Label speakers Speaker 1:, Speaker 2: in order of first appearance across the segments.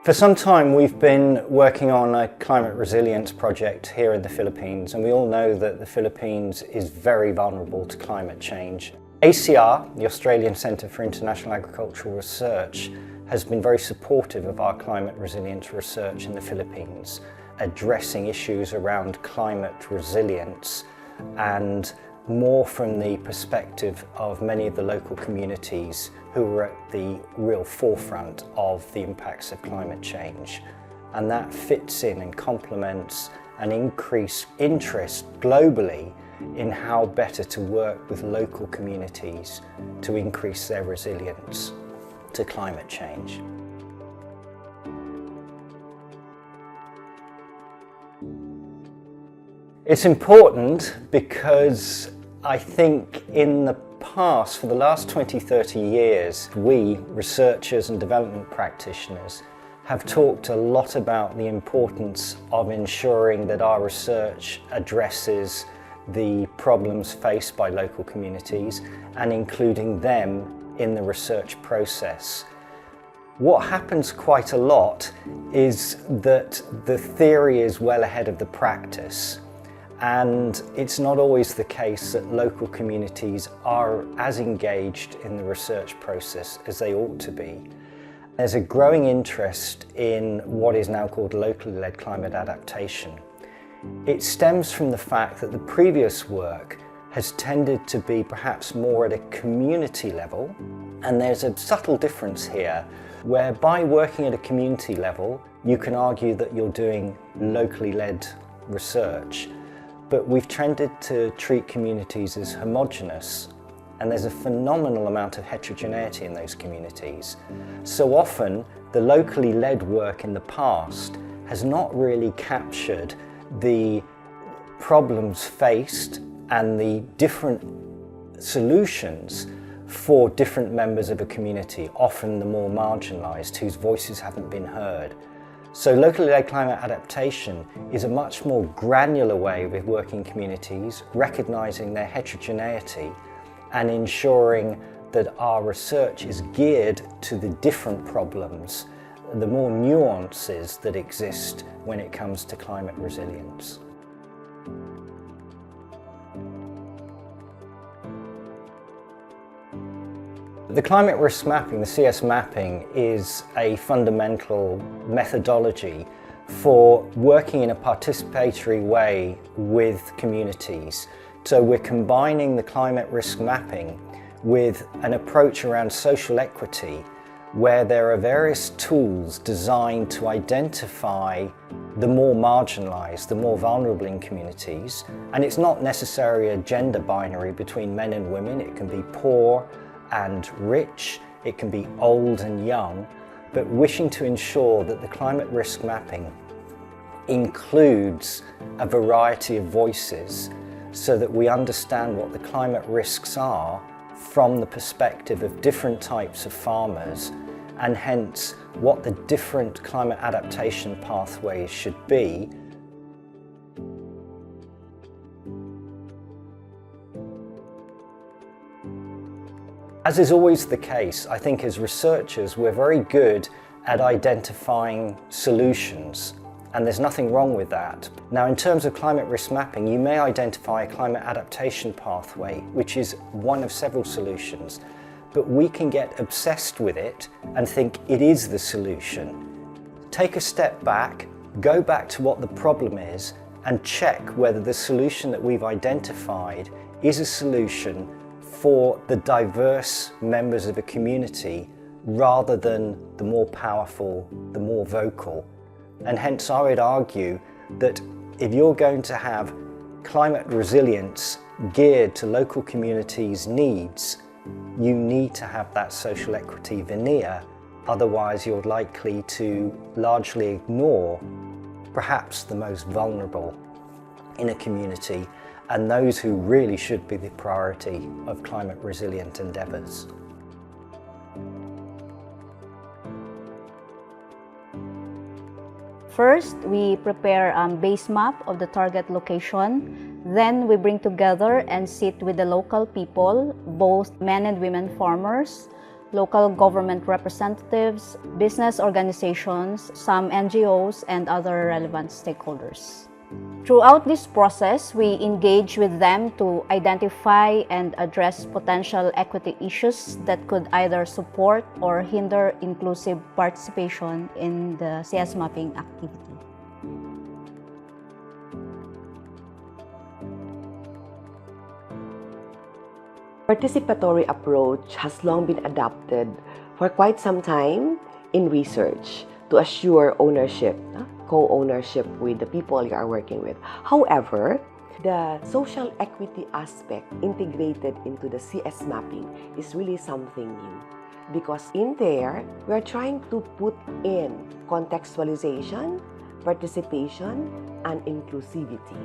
Speaker 1: For some time we've been working on a climate resilience project here in the Philippines, and we all know that the Philippines is very vulnerable to climate change. ACIAR, the Australian Centre for International Agricultural Research, has been very supportive of our climate resilience research in the Philippines, addressing issues around climate resilience and more from the perspective of many of the local communities who were at the real forefront of the impacts of climate change. And that fits in and complements an increased interest globally in how better to work with local communities to increase their resilience to climate change. It's important because I think in the past, for the last 20-30 years, we, researchers and development practitioners, have talked a lot about the importance of ensuring that our research addresses the problems faced by local communities and including them in the research process. What happens quite a lot is that the theory is well ahead of the practice. And it's not always the case that local communities are as engaged in the research process as they ought to be. There's a growing interest in what is now called locally led climate adaptation. It stems from the fact that the previous work has tended to be perhaps more at a community level, and there's a subtle difference here where by working at a community level you can argue that you're doing locally led research. But we've tended to treat communities as homogenous, and there's a phenomenal amount of heterogeneity in those communities. So often the locally led work in the past has not really captured the problems faced and the different solutions for different members of a community, often the more marginalised, whose voices haven't been heard. So locally led climate adaptation is a much more granular way with working communities, recognising their heterogeneity and ensuring that our research is geared to the different problems, the more nuances that exist when it comes to climate resilience. The climate risk mapping, the CS mapping, is a fundamental methodology for working in a participatory way with communities. So we're combining the climate risk mapping with an approach around social equity, where there are various tools designed to identify the more marginalised, the more vulnerable in communities. And it's not necessarily a gender binary between men and women. It can be poor and rich, it can be old and young, but wishing to ensure that the climate risk mapping includes a variety of voices so that we understand what the climate risks are from the perspective of different types of farmers, and hence what the different climate adaptation pathways should be. As is always the case, I think as researchers we're very good at identifying solutions, and there's nothing wrong with that. Now, in terms of climate risk mapping, you may identify a climate adaptation pathway, which is one of several solutions, but we can get obsessed with it and think it is the solution. Take a step back, go back to what the problem is, and check whether the solution that we've identified is a solution for the diverse members of a community rather than the more powerful, the more vocal. And hence I would argue that if you're going to have climate resilience geared to local communities' needs, you need to have that social equity veneer, otherwise you're likely to largely ignore perhaps the most vulnerable in a community and those who really should be the priority of climate resilient endeavours.
Speaker 2: First, we prepare a base map of the target location. Then we bring together and sit with the local people, both men and women farmers, local government representatives, business organizations, some NGOs, and other relevant stakeholders. Throughout this process, we engage with them to identify and address potential equity issues that could either support or hinder inclusive participation in the CS mapping activity.
Speaker 3: Participatory approach has long been adopted for quite some time in research to assure ownership, co-ownership with the people you are working with. However, the social equity aspect integrated into the CS mapping is really something new, because in there, we are trying to put in contextualization, participation, and inclusivity.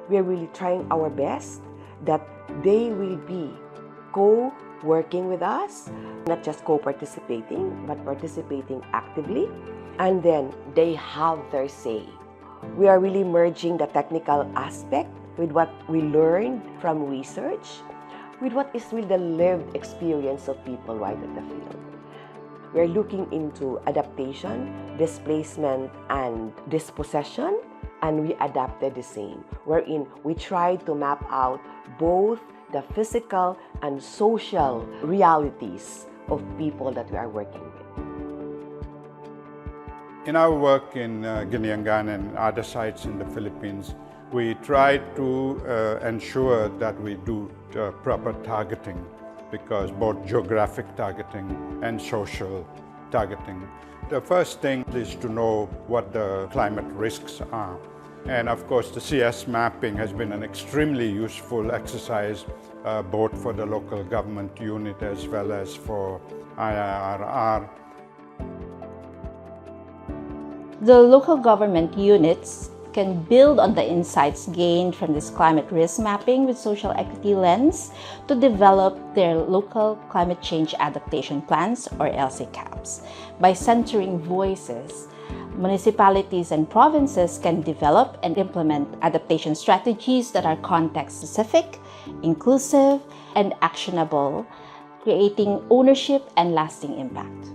Speaker 3: We are really trying our best that they will be co-working with us, not just co-participating, but participating actively, and then they have their say. We are really merging the technical aspect with what we learned from research, with what is really the lived experience of people right at the field. We are looking into adaptation, displacement, and dispossession, and we adapted the same, wherein we tried to map out both the physical and social realities of people that we are working with.
Speaker 4: In our work in Guinea-Angan and other sites in the Philippines, we try to ensure that we do proper targeting, because both geographic targeting and social targeting. The first thing is to know what the climate risks are. And of course, the CS mapping has been an extremely useful exercise, both for the local government unit as well as for IIRR.
Speaker 5: The local government units can build on the insights gained from this climate risk mapping with social equity lens to develop their local climate change adaptation plans, or LCCAPs. By centering voices, municipalities and provinces can develop and implement adaptation strategies that are context-specific, inclusive, and actionable, creating ownership and lasting impact.